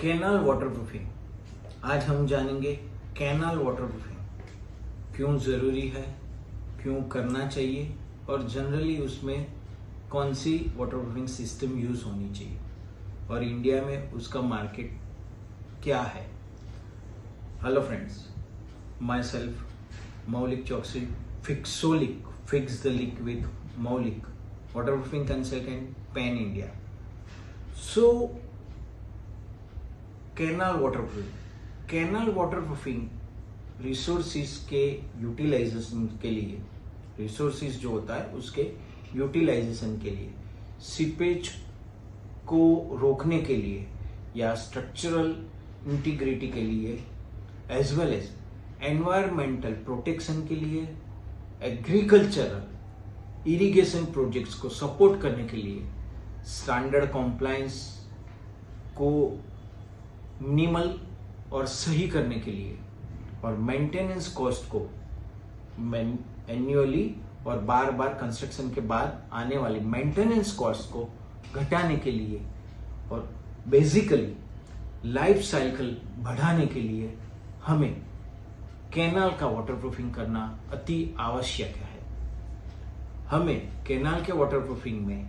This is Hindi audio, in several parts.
Canal waterproofing. आज हम जानेंगे कैनाल वाटरप्रूफिंग क्यों ज़रूरी है, क्यों करना चाहिए और जनरली उसमें कौन सी वाटरप्रूफिंग सिस्टम यूज़ होनी चाहिए और इंडिया में उसका मार्केट क्या है। हेलो फ्रेंड्स, माई सेल्फ मौलिक चौकसी, फिक्सोलिक, फिक्स द लीक विद मौलिक, वाटरप्रूफिंग कंसल्टेंट, पैन इंडिया। सो कैनाल वाटरप्रूफिंग रिसोर्सिस के यूटिलाइजेशन के लिए, रिसोर्सिस जो होता है उसके यूटिलाइजेशन के लिए, सीपेज को रोकने के लिए या स्ट्रक्चरल इंटीग्रिटी के लिए, as well as environmental protection के लिए, एग्रीकल्चरल इरिगेशन प्रोजेक्ट्स को सपोर्ट करने के लिए, स्टैंडर्ड कॉम्प्लायंस को मिनिमल और सही करने के लिए और मेंटेनेंस कॉस्ट को एन्युअली और बार बार कंस्ट्रक्शन के बाद आने वाली मेंटेनेंस कॉस्ट को घटाने के लिए और बेसिकली लाइफ साइकिल बढ़ाने के लिए हमें कैनाल का वाटरप्रूफिंग करना अति आवश्यक है। हमें कैनाल के वाटरप्रूफिंग में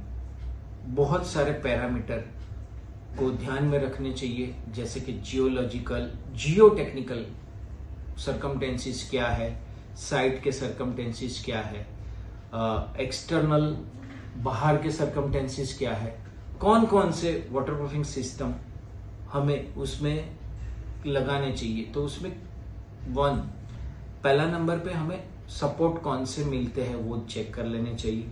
बहुत सारे पैरामीटर को ध्यान में रखने चाहिए, जैसे कि जियोलॉजिकल, जियोटेक्निकल सरकमटेंसेस क्या है, साइट के सरकमटेंसेस क्या है, एक्सटर्नल बाहर के सरकमटेंसेस क्या है, कौन कौन से वाटरप्रूफिंग सिस्टम हमें उसमें लगाने चाहिए। तो उसमें पहला नंबर पे हमें सपोर्ट कौन से मिलते हैं वो चेक कर लेने चाहिए।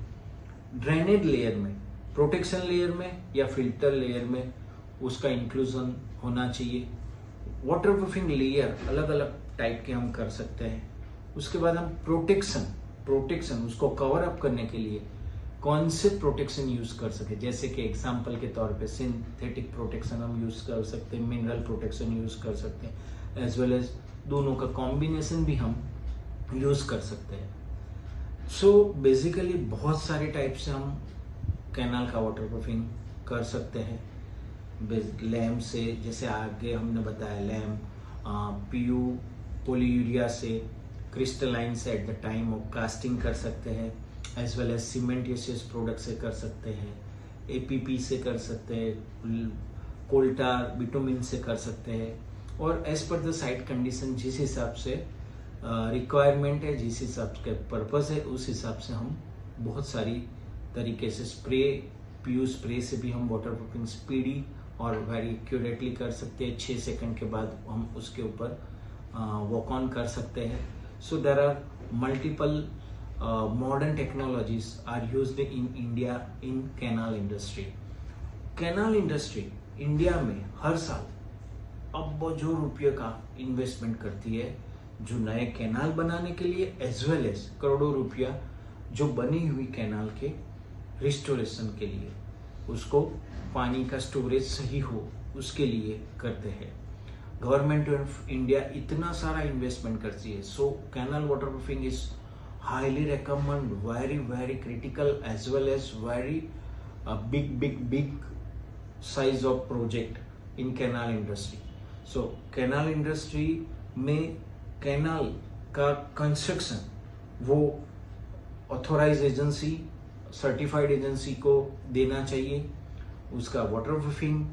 ड्रेनेज लेयर में, प्रोटेक्शन लेयर में या फिल्टर लेयर में उसका इंक्लूजन होना चाहिए। वाटरप्रूफिंग लेयर अलग अलग टाइप के हम कर सकते हैं। उसके बाद हम प्रोटेक्शन उसको कवर अप करने के लिए कौन से प्रोटेक्शन यूज कर सके, जैसे कि एग्जांपल के तौर पे सिंथेटिक प्रोटेक्शन हम यूज कर सकते हैं, मिनरल प्रोटेक्शन यूज कर सकते हैं, एज वेल एज दोनों का कॉम्बिनेशन भी हम यूज कर सकते हैं। सो बेसिकली बहुत सारे टाइप से हम कैनाल का वाटरप्रूफिंग कर सकते हैं। लैम्प से, जैसे आगे हमने बताया, लैम्प, पीयू पॉलीयूरिया से, क्रिस्टलाइन से at the time of casting कर सकते हैं, एज वेल एज सीमेंटियस प्रोडक्ट से कर सकते हैं, एपीपी से कर सकते हैं, कोल्टार बिटुमिन से कर सकते हैं, और as per the site condition जिस हिसाब से रिक्वायरमेंट है, जिस हिसाब के पर्पस है, उस हिसाब से हम बहुत सारी तरीके से पीयू स्प्रे से भी हम वाटरप्रूफिंग स्पीडी और वेरी एक्यूरेटली कर सकते हैं। 6 सेकंड के बाद हम उसके ऊपर वॉक ऑन कर सकते हैं। So there are multiple modern technologies are used in India in canal industry. Canal industry India में हर साल अरबों रुपये का इन्वेस्टमेंट करती है, जो नए कैनाल बनाने के लिए, एज वेल एज करोड़ों रुपया जो बनी हुई कैनाल के रिस्टोरेशन के लिए, उसको पानी का स्टोरेज सही हो उसके लिए करते हैं। गवर्नमेंट ऑफ इंडिया इतना सारा इन्वेस्टमेंट करती है। So canal waterproofing is highly recommend, very very critical, as well as very big size of project in canal industry. So canal industry में कैनाल का कंस्ट्रक्शन वो ऑथोराइज एजेंसी, सर्टिफाइड एजेंसी को देना चाहिए। उसका वाटरप्रूफिंग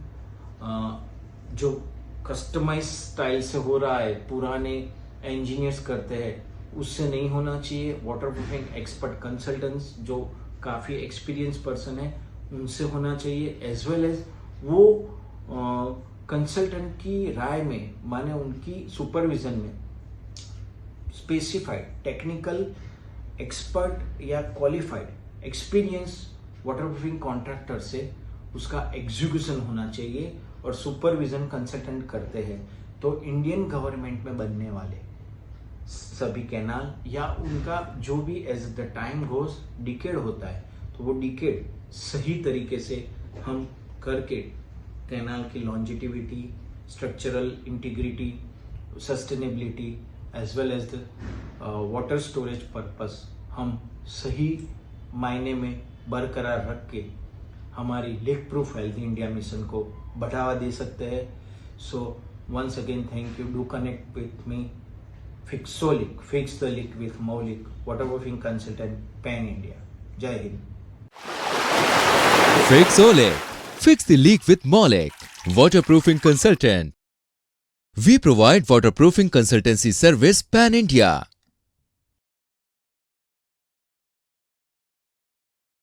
जो कस्टमाइज स्टाइल से हो रहा है, पुराने इंजीनियर्स करते हैं, उससे नहीं होना चाहिए। वाटरप्रूफिंग एक्सपर्ट कंसल्टेंट्स जो काफ़ी एक्सपीरियंस पर्सन है उनसे होना चाहिए, एज वेल एज वो कंसल्टेंट की राय में, माने उनकी सुपरविजन में स्पेसिफाइड टेक्निकल एक्सपर्ट या क्वालिफाइड एक्सपीरियंस वाटरप्रूफिंग कॉन्ट्रैक्टर से उसका एग्जीक्यूशन होना चाहिए और सुपरविजन कंसल्टेंट करते हैं। तो इंडियन गवर्नमेंट में बनने वाले सभी कैनाल या उनका जो भी as the time goes decade होता है, तो वो डिकेड सही तरीके से हम करके कैनाल की longevity, structural integrity, sustainability, as well as the water storage purpose हम सही मायने में बरकरार रख के हमारी leak proof health India mission को बढ़ावा दे सकते हैं। So once again, thank you. Do connect with me. Fixolic, fix the leak with Maulik, waterproofing consultant, Pan India. Jai Hind. Fixolic. Fix the leak with Maulik, waterproofing consultant. We provide waterproofing consultancy service pan India.